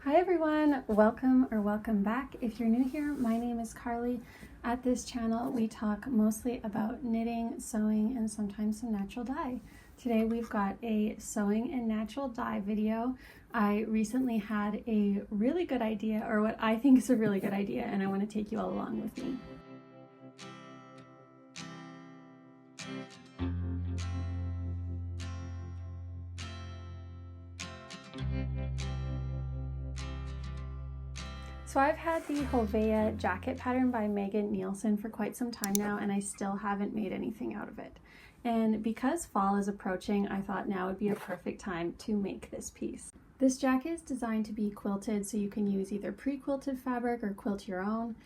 Hi everyone, welcome back. If you're new here, my name is Karlie. At this channel, we talk mostly about knitting, sewing, and sometimes some natural dye. Today we've got a sewing and natural dye video. I recently had a really good idea, or what I think is a really good idea, and I want to take you all along with me. So I've had the Hovea Jacket pattern by Nielson for quite some time now, and I still haven't made anything out of it. And because fall is approaching, I thought now would be a perfect time to make this piece. This jacket is designed to be quilted, so you can use either pre-quilted fabric or quilt your own.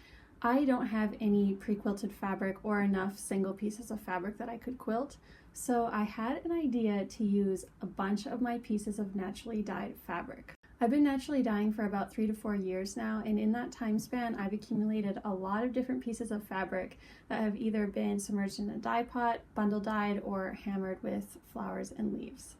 I don't have any pre-quilted fabric or enough single pieces of fabric that I could quilt, so I had an idea to use a bunch of my pieces of naturally dyed fabric. I've been naturally dyeing for about 3 to 4 years now, and in that time span I've accumulated a lot of different pieces of fabric that have either been submerged in a dye pot, bundle dyed, or hammered with flowers and leaves.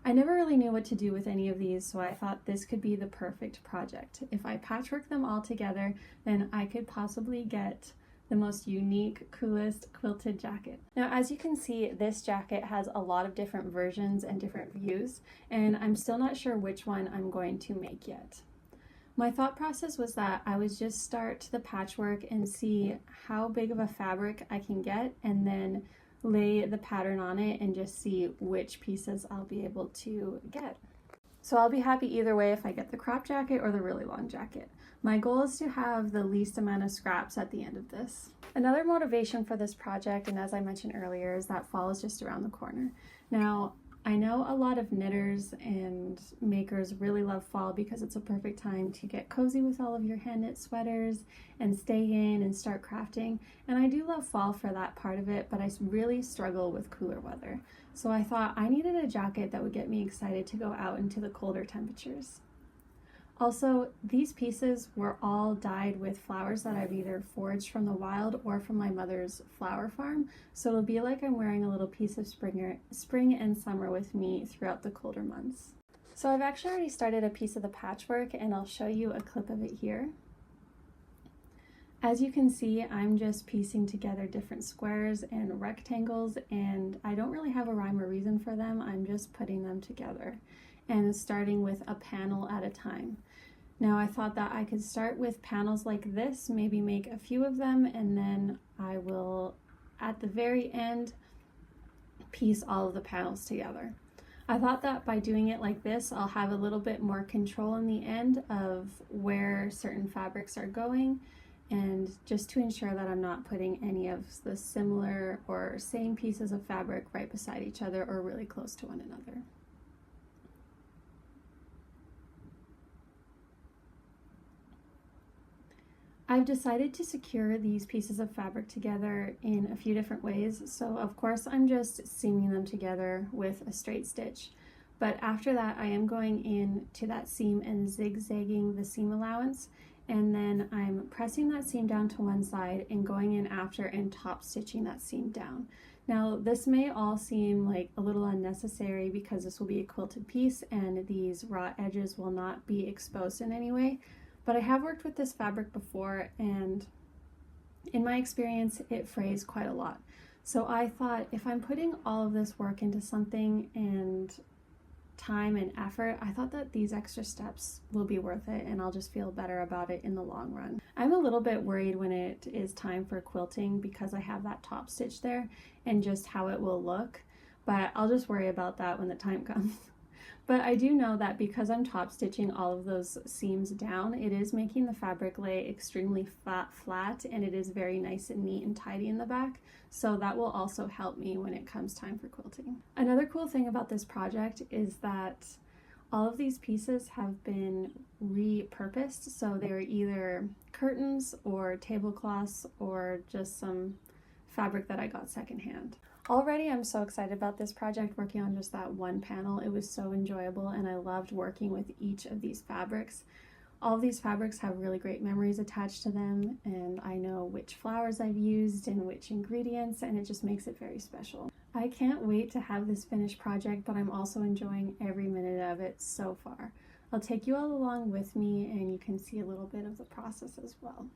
I never really knew what to do with any of these, so I thought this could be the perfect project. If I patchwork them all together, then I could possibly get the most unique, coolest quilted jacket. Now, as you can see, this jacket has a lot of different versions and different views, and I'm still not sure which one I'm going to make yet. My thought process was that I would just start the patchwork and see how big of a fabric I can get, and then lay the pattern on it and just see which pieces I'll be able to get. So I'll be happy either way if I get the crop jacket or the really long jacket. My goal is to have the least amount of scraps at the end of this. Another motivation for this project, and as I mentioned earlier, is that fall is just around the corner. Now, I know a lot of knitters and makers really love fall because it's a perfect time to get cozy with all of your hand knit sweaters and stay in and start crafting. And I do love fall for that part of it, but I really struggle with cooler weather. So I thought I needed a jacket that would get me excited to go out into the colder temperatures. Also, these pieces were all dyed with flowers that I've either foraged from the wild or from my mother's flower farm, so it'll be like I'm wearing a little piece of spring and summer with me throughout the colder months. So I've actually already started a piece of the patchwork, and I'll show you a clip of it here. As you can see, I'm just piecing together different squares and rectangles, and I don't really have a rhyme or reason for them. I'm just putting them together and starting with a panel at a time. Now I thought that I could start with panels like this, maybe make a few of them, and then I will, at the very end, piece all of the panels together. I thought that by doing it like this, I'll have a little bit more control in the end of where certain fabrics are going, and just to ensure that I'm not putting any of the similar or same pieces of fabric right beside each other or really close to one another. I've decided to secure these pieces of fabric together in a few different ways. So of course I'm just seaming them together with a straight stitch. But after that I am going in to that seam and zigzagging the seam allowance, and then I'm pressing that seam down to one side and going in after and top stitching that seam down. Now this may all seem like a little unnecessary because this will be a quilted piece and these raw edges will not be exposed in any way. But I have worked with this fabric before, and in my experience, it frays quite a lot. So I thought if I'm putting all of this work into something and time and effort, I thought that these extra steps will be worth it and I'll just feel better about it in the long run. I'm a little bit worried when it is time for quilting because I have that top stitch there and just how it will look, but I'll just worry about that when the time comes. But I do know that because I'm top stitching all of those seams down, it is making the fabric lay extremely flat, and it is very nice and neat and tidy in the back. So that will also help me when it comes time for quilting. Another cool thing about this project is that all of these pieces have been repurposed. So they're either curtains or tablecloths or just some fabric that I got secondhand. Already I'm so excited about this project, working on just that one panel. It was so enjoyable and I loved working with each of these fabrics. All of these fabrics have really great memories attached to them, and I know which flowers I've used and which ingredients, and it just makes it very special. I can't wait to have this finished project, but I'm also enjoying every minute of it so far. I'll take you all along with me and you can see a little bit of the process as well.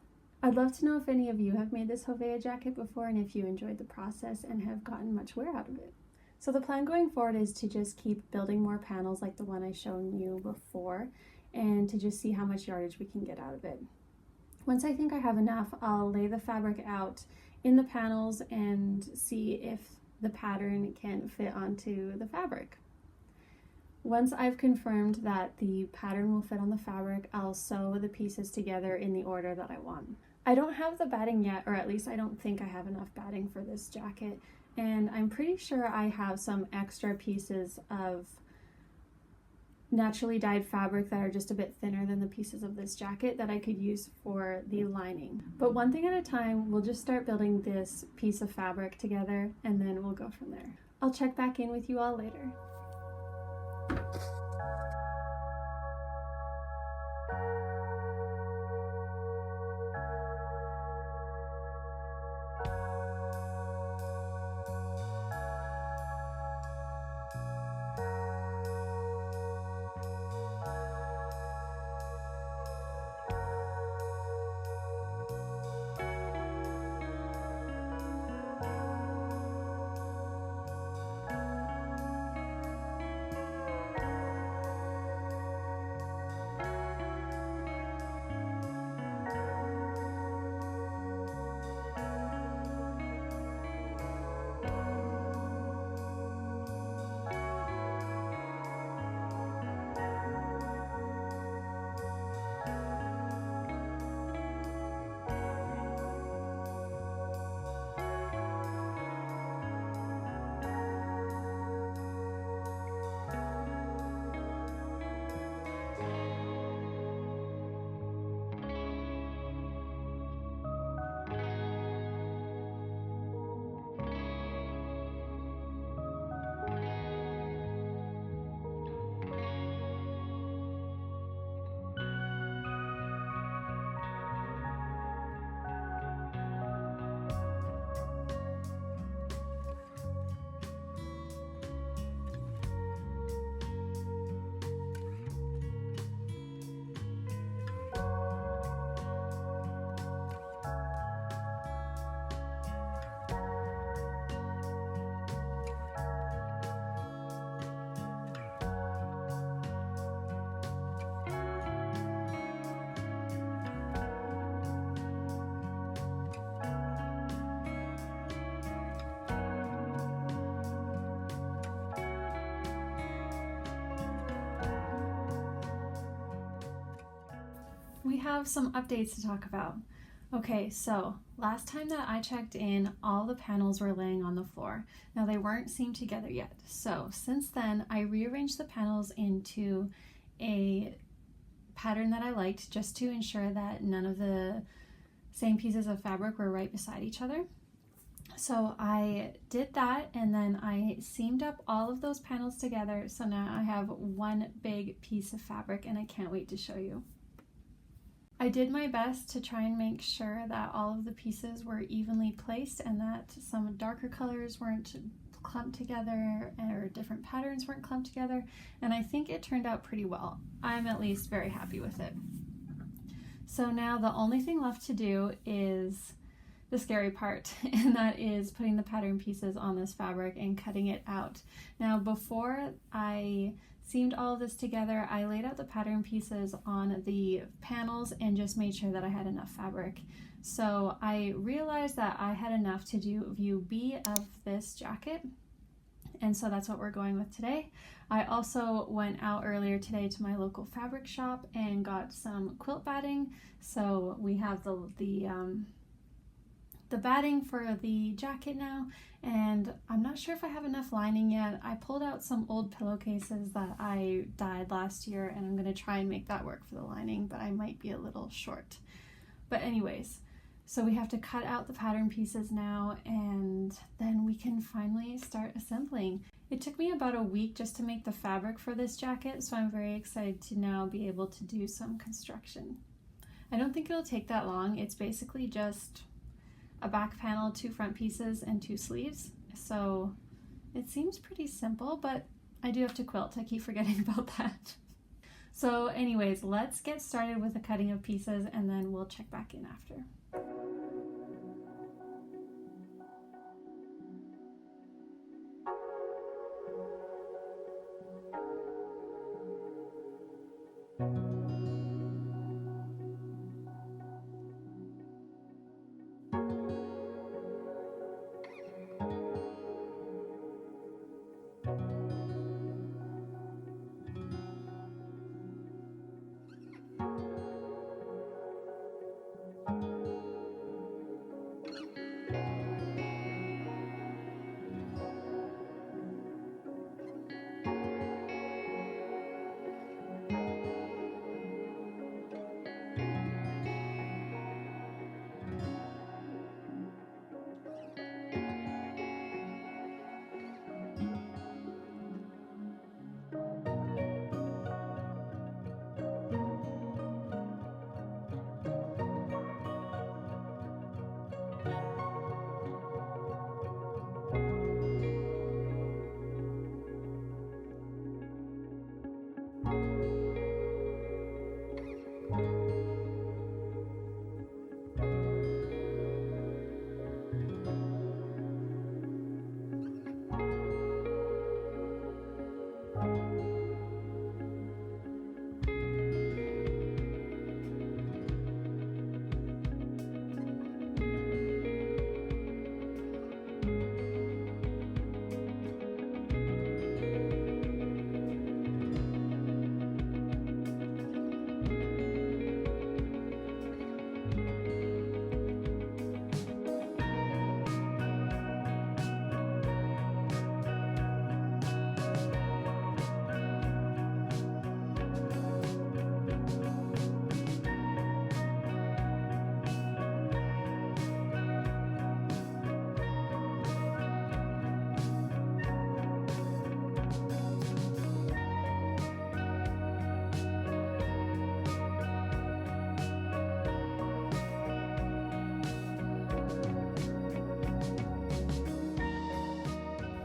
I'd love to know if any of you have made this Hovea jacket before and if you enjoyed the process and have gotten much wear out of it. So the plan going forward is to just keep building more panels like the one I shown you before and to just see how much yardage we can get out of it. Once I think I have enough, I'll lay the fabric out in the panels and see if the pattern can fit onto the fabric. Once I've confirmed that the pattern will fit on the fabric, I'll sew the pieces together in the order that I want. I don't have the batting yet, or at least I don't think I have enough batting for this jacket, and I'm pretty sure I have some extra pieces of naturally dyed fabric that are just a bit thinner than the pieces of this jacket that I could use for the lining. But one thing at a time, we'll just start building this piece of fabric together and then we'll go from there. I'll check back in with you all later. We have some updates to talk about. Okay, so last time that I checked in, all the panels were laying on the floor. Now they weren't seamed together yet. So since then, I rearranged the panels into a pattern that I liked just to ensure that none of the same pieces of fabric were right beside each other. So I did that and then I seamed up all of those panels together. So now I have one big piece of fabric and I can't wait to show you. I did my best to try and make sure that all of the pieces were evenly placed and that some darker colors weren't clumped together or different patterns weren't clumped together, and I think it turned out pretty well. I'm at least very happy with it. So now the only thing left to do is the scary part, and that is putting the pattern pieces on this fabric and cutting it out. Now before I seamed all of this together, I laid out the pattern pieces on the panels and just made sure that I had enough fabric. So I realized that I had enough to do view B of this jacket, and so that's what we're going with today. I also went out earlier today to my local fabric shop and got some quilt batting. So we have the batting for the jacket now, and I'm not sure if I have enough lining yet. I pulled out some old pillowcases that I dyed last year and I'm going to try and make that work for the lining, but I might be a little short. But anyways, so we have to cut out the pattern pieces now and then we can finally start assembling. It took me about a week just to make the fabric for this jacket, so I'm very excited to now be able to do some construction. I don't think it'll take that long. It's basically just a back panel, 2 front pieces, and 2 sleeves. So it seems pretty simple, but I do have to quilt. I keep forgetting about that. So anyways, let's get started with the cutting of pieces and then we'll check back in after.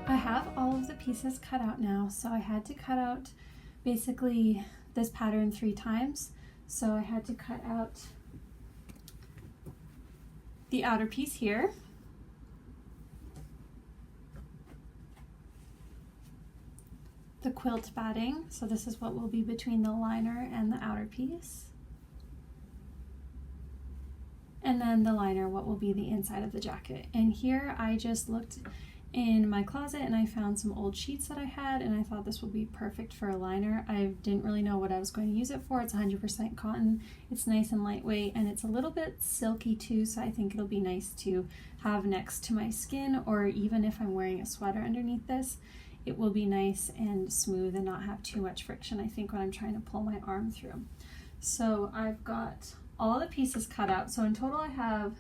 I have all of the pieces cut out now, so I had to cut out basically this pattern 3 times. So I had to cut out the outer piece here, the quilt batting, so this is what will be between the liner and the outer piece, and then the liner, what will be the inside of the jacket. And here I just looked in my closet and I found some old sheets that I had, and I thought this would be perfect for a liner. I didn't really know what I was going to use it for. It's 100% cotton, it's nice and lightweight, and it's a little bit silky too, so I think it'll be nice to have next to my skin, or even if I'm wearing a sweater underneath this, it will be nice and smooth and not have too much friction, I think, when I'm trying to pull my arm through. So I've got all the pieces cut out, so in total I have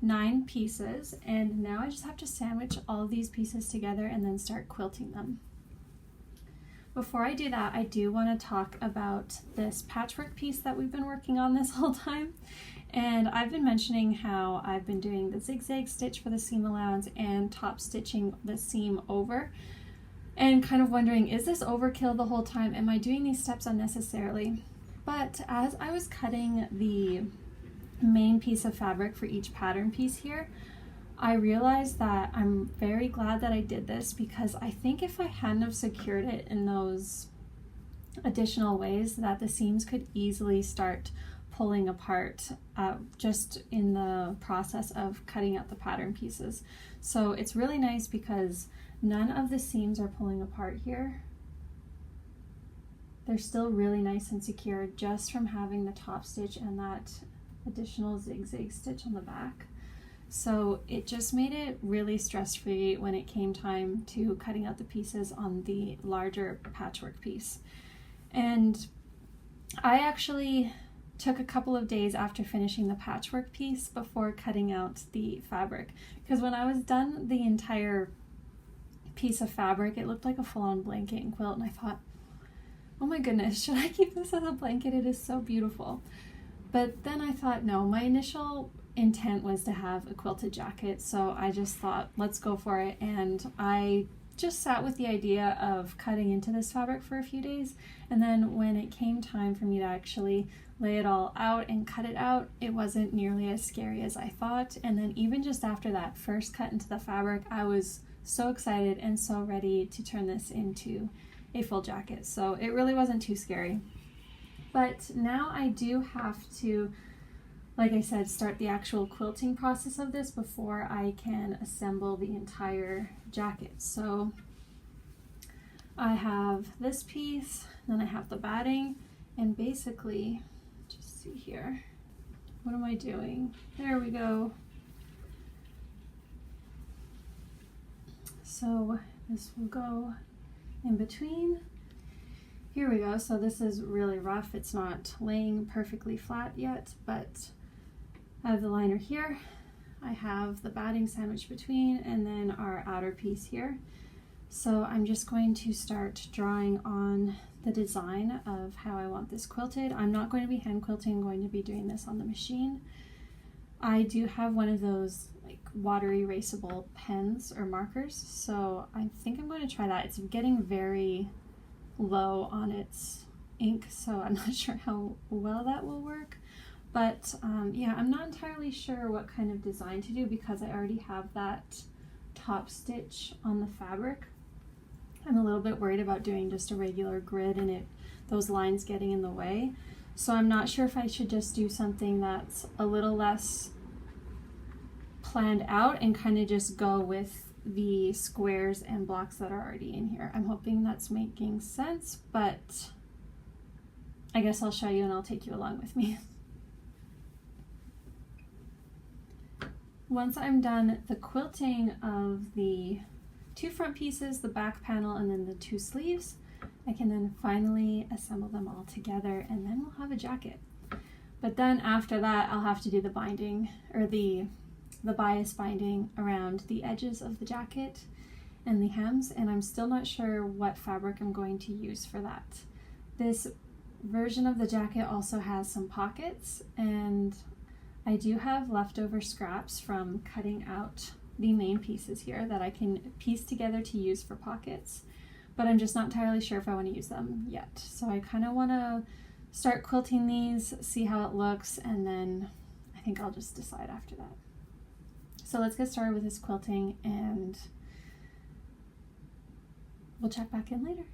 9 pieces, and now I just have to sandwich all of these pieces together and then start quilting them. Before I do that, I do want to talk about this patchwork piece that we've been working on this whole time. And I've been mentioning how I've been doing the zigzag stitch for the seam allowance and top stitching the seam over, and kind of wondering, is this overkill the whole time? Am I doing these steps unnecessarily? But as I was cutting the main piece of fabric for each pattern piece here, I realized that I'm very glad that I did this, because I think if I hadn't have secured it in those additional ways, that the seams could easily start pulling apart just in the process of cutting out the pattern pieces. So it's really nice because none of the seams are pulling apart here. They're still really nice and secure just from having the top stitch and that additional zigzag stitch on the back. So it just made it really stress-free when it came time to cutting out the pieces on the larger patchwork piece. And I actually took a couple of days after finishing the patchwork piece before cutting out the fabric, because when I was done the entire piece of fabric, it looked like a full-on blanket and quilt, and I thought, oh my goodness, should I keep this as a blanket? It is so beautiful. But then I thought, no, my initial intent was to have a quilted jacket, so I just thought, let's go for it. And I just sat with the idea of cutting into this fabric for a few days, and then when it came time for me to actually lay it all out and cut it out, it wasn't nearly as scary as I thought. And then even just after that first cut into the fabric, I was so excited and so ready to turn this into a full jacket. So it really wasn't too scary. But now I do have to, like I said, start the actual quilting process of this before I can assemble the entire jacket. So I have this piece, then I have the batting, and basically, just see here, what am I doing? There we go. So this will go in between. Here we go. So this is really rough. It's not laying perfectly flat yet, but I have the liner here. I have the batting sandwiched between, and then our outer piece here. So I'm just going to start drawing on the design of how I want this quilted. I'm not going to be hand quilting, I'm going to be doing this on the machine. I do have one of those like water erasable pens or markers, so I think I'm going to try that. It's getting very low on its ink, so I'm not sure how well that will work. But yeah, I'm not entirely sure what kind of design to do because I already have that top stitch on the fabric. I'm a little bit worried about doing just a regular grid and those lines getting in the way. So I'm not sure if I should just do something that's a little less planned out and kind of just go with the squares and blocks that are already in here. I'm hoping that's making sense, but I guess I'll show you and I'll take you along with me. Once I'm done the quilting of the two front pieces, the back panel, and then the two sleeves, I can then finally assemble them all together, and then we'll have a jacket. But then after that, I'll have to do the binding, or the bias binding around the edges of the jacket and the hems, and I'm still not sure what fabric I'm going to use for that. This version of the jacket also has some pockets, and I do have leftover scraps from cutting out the main pieces here that I can piece together to use for pockets, but I'm just not entirely sure if I want to use them yet. So I kind of want to start quilting these, see how it looks, and then I think I'll just decide after that. So let's get started with this quilting and we'll check back in later.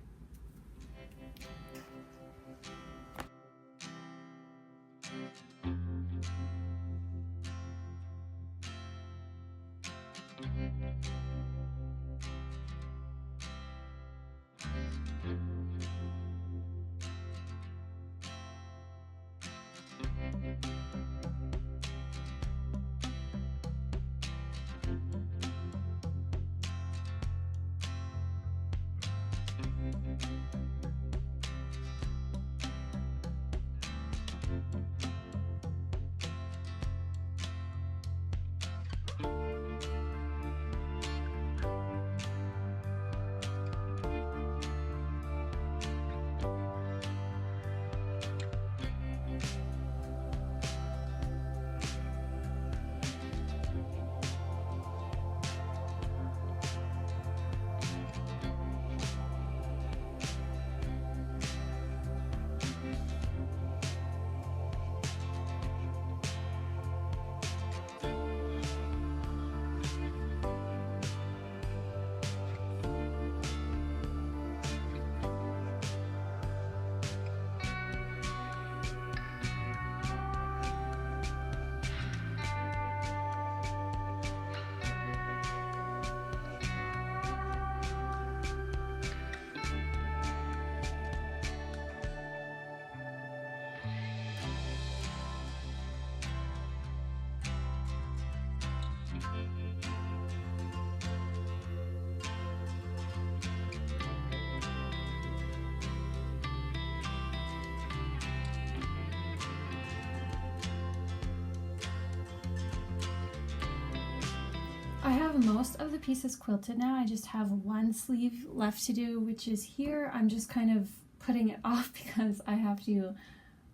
I have most of the pieces quilted now. I just have one sleeve left to do, which is here. I'm just kind of putting it off because I have to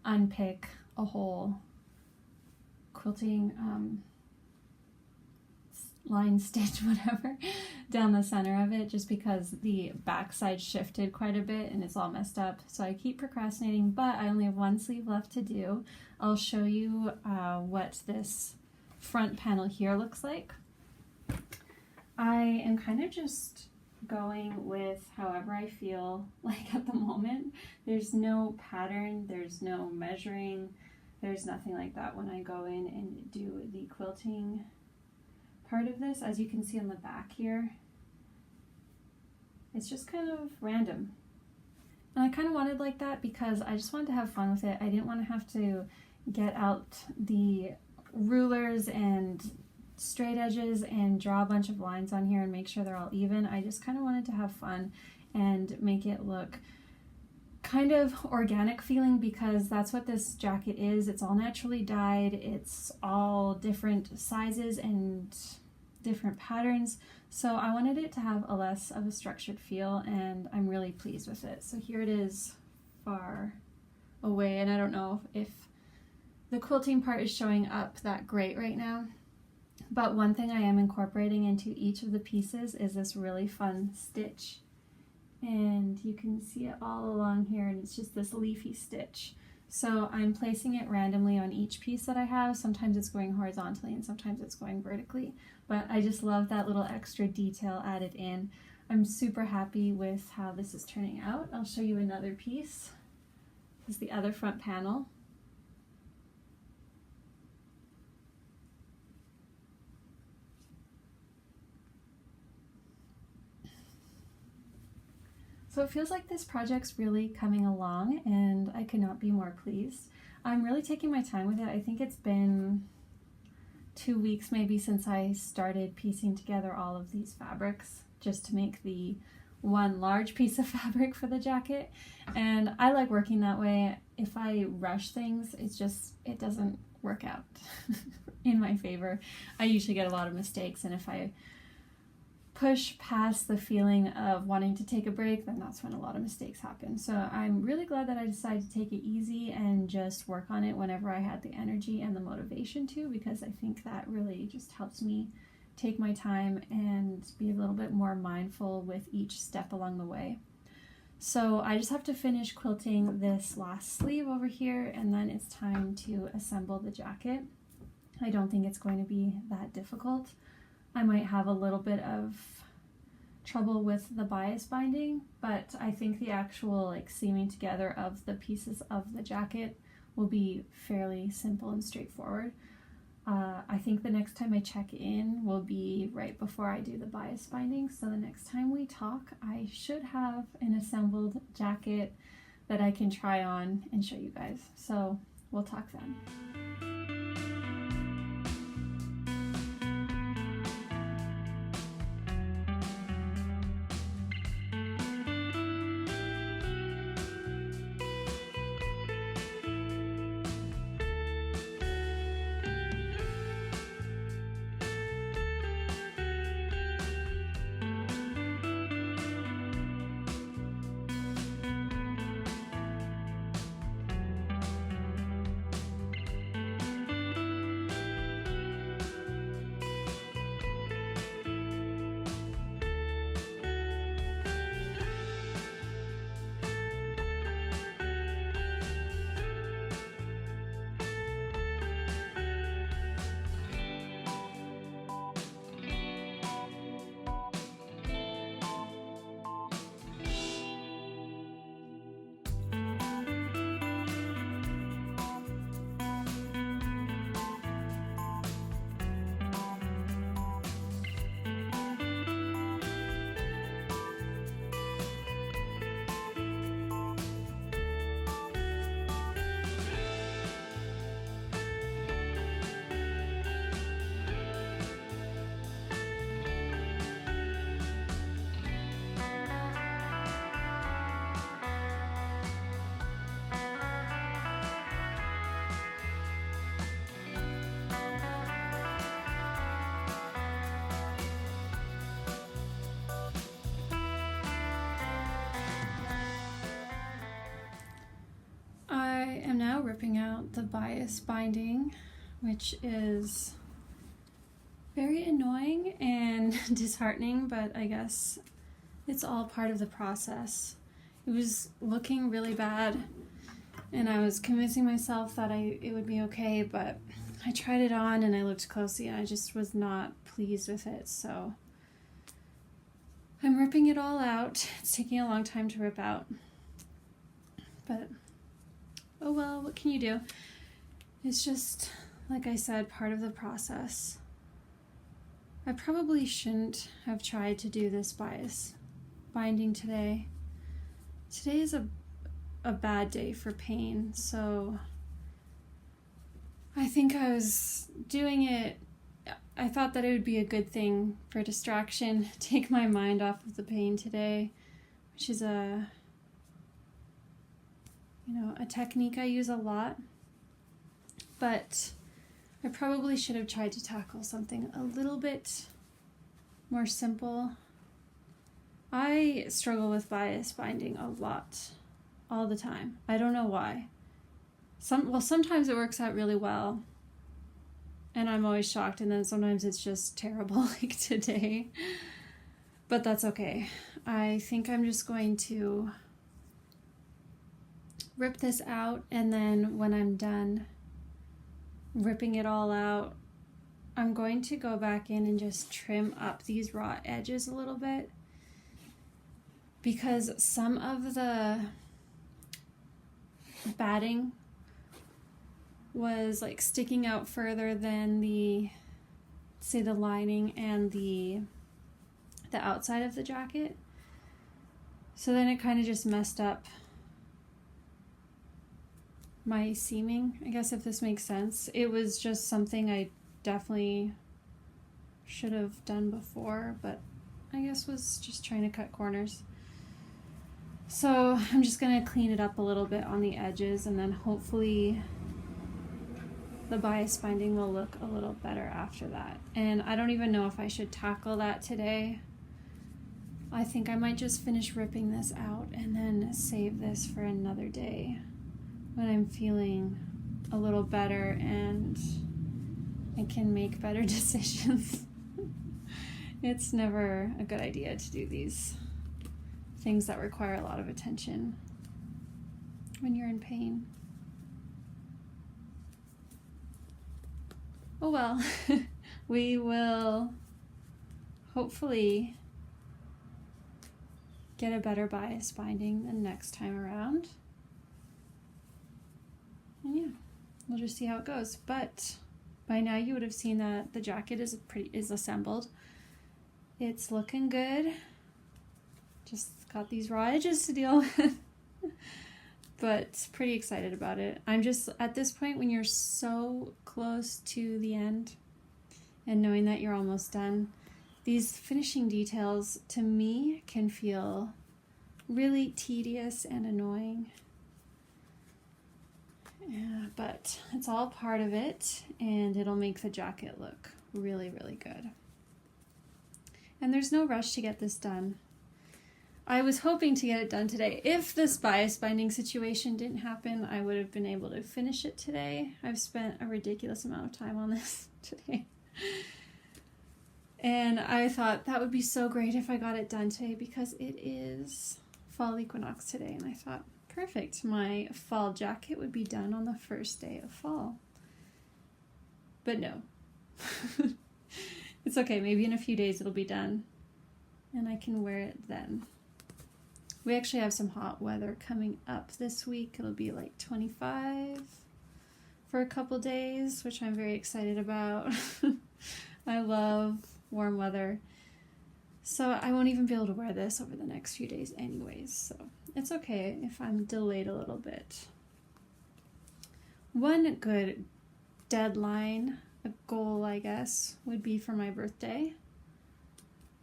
unpick a whole quilting line stitch, whatever. down the center of it just because the backside shifted quite a bit and it's all messed up. So I keep procrastinating, but I only have one sleeve left to do. I'll show you what this front panel here looks like. I am kind of just going with however I feel like at the moment. There's no pattern, there's no measuring, there's nothing like that when I go in and do the quilting part of this. As you can see on the back here, it's just kind of random. And I kind of wanted like that because I just wanted to have fun with it. I didn't want to have to get out the rulers and straight edges and draw a bunch of lines on here and make sure they're all even. I just kind of wanted to have fun and make it look kind of organic feeling, because that's what this jacket is. It's all naturally dyed, it's all different sizes and different patterns, so I wanted it to have a less of a structured feel, and I'm really pleased with it. So here it is far away, and I don't know if the quilting part is showing up that great right now. But one thing I am incorporating into each of the pieces is this really fun stitch. And you can see it all along here, and it's just this leafy stitch. So I'm placing it randomly on each piece that I have. Sometimes it's going horizontally and sometimes it's going vertically. But I just love that little extra detail added in. I'm super happy with how this is turning out. I'll show you another piece. This is the other front panel. So it feels like this project's really coming along, and I could not be more pleased. I'm really taking my time with it. I think it's been 2 weeks maybe since I started piecing together all of these fabrics just to make the one large piece of fabric for the jacket. And I like working that way. If I rush things, it doesn't work out in my favor. I usually get a lot of mistakes, and if I push past the feeling of wanting to take a break, then that's when a lot of mistakes happen. So I'm really glad that I decided to take it easy and just work on it whenever I had the energy and the motivation to, because I think that really just helps me take my time and be a little bit more mindful with each step along the way. So I just have to finish quilting this last sleeve over here, and then it's time to assemble the jacket. I don't think it's going to be that difficult. I might have a little bit of trouble with the bias binding, but I think the actual seaming together of the pieces of the jacket will be fairly simple and straightforward. I think the next time I check in will be right before I do the bias binding, so the next time we talk I should have an assembled jacket that I can try on and show you guys. So we'll talk then. I am now ripping out the bias binding, which is Very annoying and disheartening, but I guess it's all part of the process. It was looking really bad, and I was convincing myself that it would be okay, but I tried it on and I looked closely and I just was not pleased with it, so I'm ripping it all out. It's taking a long time to rip out, but oh well, what can you do? It's just, like I said, part of the process. I probably shouldn't have tried to do this bias binding today. Today is a bad day for pain, so I think I was doing it. I thought that it would be a good thing for distraction, take my mind off of the pain today, which is a technique I use a lot, but I probably should have tried to tackle something a little bit more simple. I struggle with bias binding a lot, all the time. I don't know why. Sometimes it works out really well, and I'm always shocked, and then sometimes it's just terrible, like today. But that's okay. I think I'm just going to rip this out, and then when I'm done ripping it all out, I'm going to go back in and just trim up these raw edges a little bit, because some of the batting was like sticking out further than the lining and the outside of the jacket. So then it kind of just messed up my seaming, I guess, if this makes sense. It was just something I definitely should have done before, but I guess was just trying to cut corners. So I'm just gonna clean it up a little bit on the edges, and then hopefully the bias binding will look a little better after that. And I don't even know if I should tackle that today. I think I might just finish ripping this out and then save this for another day when I'm feeling a little better and I can make better decisions. It's never a good idea to do these things that require a lot of attention when you're in pain. Oh well, we will hopefully get a better bias binding the next time around. And yeah, we'll just see how it goes. But by now you would have seen that the jacket is assembled. It's looking good. Just got these raw edges to deal with. But pretty excited about it. I'm just at this point, when you're so close to the end and knowing that you're almost done, these finishing details to me can feel really tedious and annoying. Yeah, but it's all part of it, and it'll make the jacket look really, really good. And there's no rush to get this done. I was hoping to get it done today. If this bias binding situation didn't happen, I would have been able to finish it today. I've spent a ridiculous amount of time on this today. And I thought that would be so great if I got it done today, because it is fall equinox today, and I thought, perfect, my fall jacket would be done on the first day of fall. But no. It's okay, maybe in a few days it'll be done and I can wear it then. We actually have some hot weather coming up this week. It'll be like 25 for a couple days, which I'm very excited about. I love warm weather. So I won't even be able to wear this over the next few days anyways, so it's okay if I'm delayed a little bit. One good deadline, a goal I guess, would be for my birthday,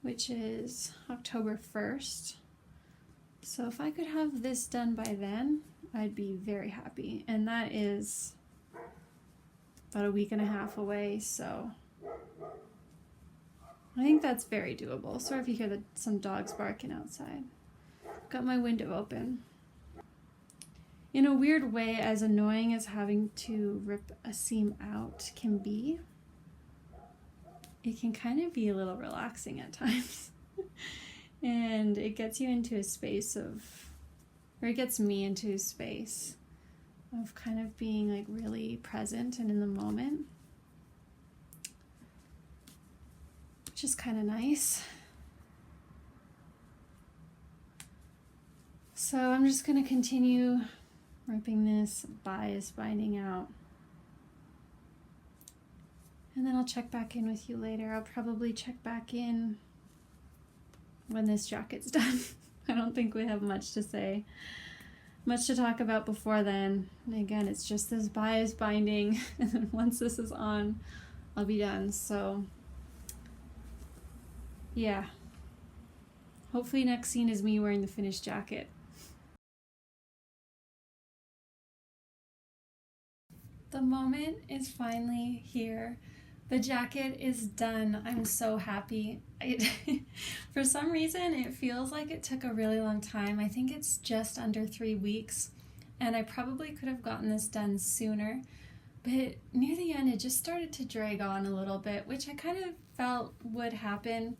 which is October 1st. So if I could have this done by then, I'd be very happy. And that is about a week and a half away, so I think that's very doable. Sorry if you hear some dogs barking outside. Got my window open. In a weird way, as annoying as having to rip a seam out can be, it can kind of be a little relaxing at times. And it gets you into a space or it gets me into a space of kind of being like really present and in the moment, which is kind of nice. So I'm just going to continue ripping this bias binding out. And then I'll check back in with you later. I'll probably check back in when this jacket's done. I don't think we have much to talk about before then. And again, it's just this bias binding, and then once this is on, I'll be done. So yeah, hopefully next scene is me wearing the finished jacket. The moment is finally here. The jacket is done. I'm so happy. For some reason, it feels like it took a really long time. I think it's just under 3 weeks, and I probably could have gotten this done sooner, but near the end, it just started to drag on a little bit, which I kind of felt would happen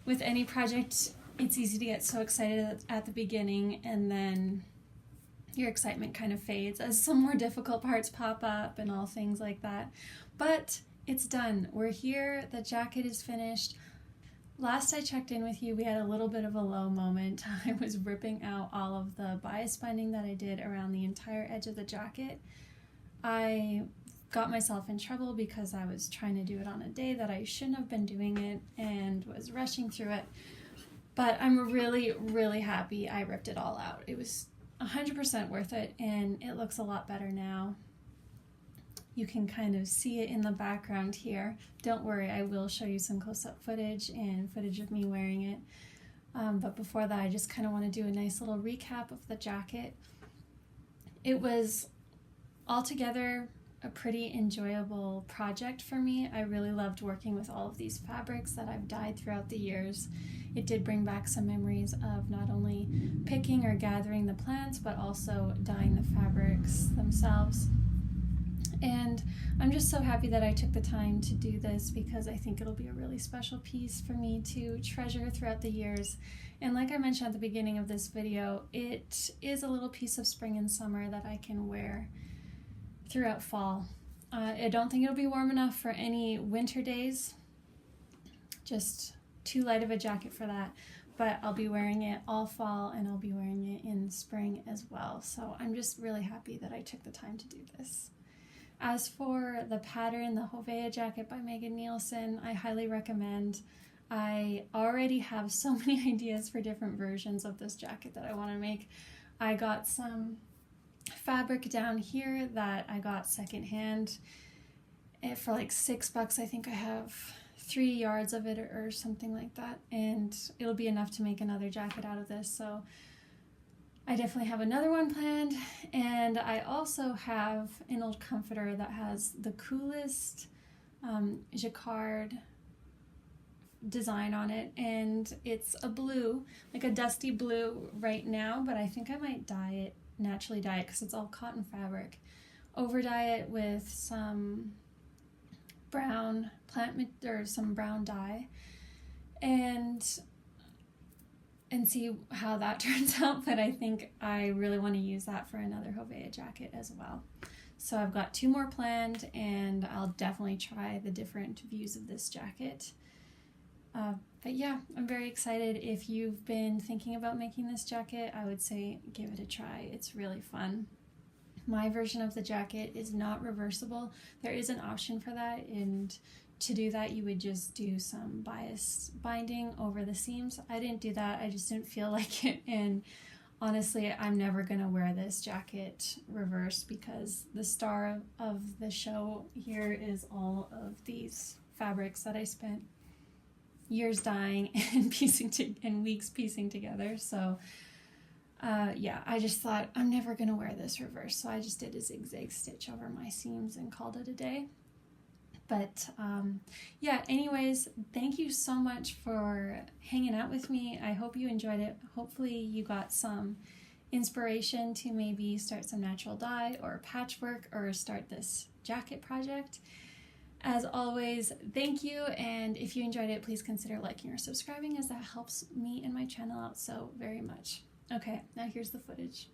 with any project. It's easy to get so excited at the beginning, and then your excitement kind of fades as some more difficult parts pop up and all things like that. But it's done. We're here. The jacket is finished. Last I checked in with you, we had a little bit of a low moment. I was ripping out all of the bias binding that I did around the entire edge of the jacket. I got myself in trouble because I was trying to do it on a day that I shouldn't have been doing it and was rushing through it. But I'm really, really happy I ripped it all out. It was 100% worth it, and it looks a lot better now. You can kind of see it in the background here. Don't worry, I will show you some close-up footage and footage of me wearing it. But before that, I just kind of want to do a nice little recap of the jacket. It was altogether a pretty enjoyable project for me. I really loved working with all of these fabrics that I've dyed throughout the years. It did bring back some memories of not only picking or gathering the plants, but also dyeing the fabrics themselves. And I'm just so happy that I took the time to do this, because I think it'll be a really special piece for me to treasure throughout the years. And like I mentioned at the beginning of this video, it is a little piece of spring and summer that I can wear throughout fall. I don't think it'll be warm enough for any winter days, just too light of a jacket for that, but I'll be wearing it all fall, and I'll be wearing it in spring as well. So I'm just really happy that I took the time to do this. As for the pattern, the Hovea Jacket by Nielson, I highly recommend. I already have so many ideas for different versions of this jacket that I want to make. I got some fabric down here that I got secondhand for like $6. I think I have 3 yards of it or something like that, and it'll be enough to make another jacket out of this. So I definitely have another one planned, and I also have an old comforter that has the coolest jacquard design on it, and it's a blue, like a dusty blue right now, but I think I might naturally dye it because it's all cotton fabric. Over dye it with some brown some brown dye, and see how that turns out. But I think I really want to use that for another Hovea jacket as well. So I've got 2 more planned, and I'll definitely try the different views of this jacket. But yeah, I'm very excited. If you've been thinking about making this jacket, I would say give it a try. It's really fun. My version of the jacket is not reversible. There is an option for that, and to do that you would just do some bias binding over the seams. I didn't do that. I just didn't feel like it, and honestly, I'm never gonna wear this jacket reversed, because the star of the show here is all of these fabrics that I spent years dyeing and weeks piecing together. So yeah, I just thought I'm never gonna wear this reverse, so I just did a zigzag stitch over my seams and called it a day. But yeah, anyways, thank you so much for hanging out with me. I hope you enjoyed it. Hopefully you got some inspiration to maybe start some natural dye or patchwork or start this jacket project. As always, thank you, and if you enjoyed it, please consider liking or subscribing, as that helps me and my channel out so very much. Okay, now here's the footage.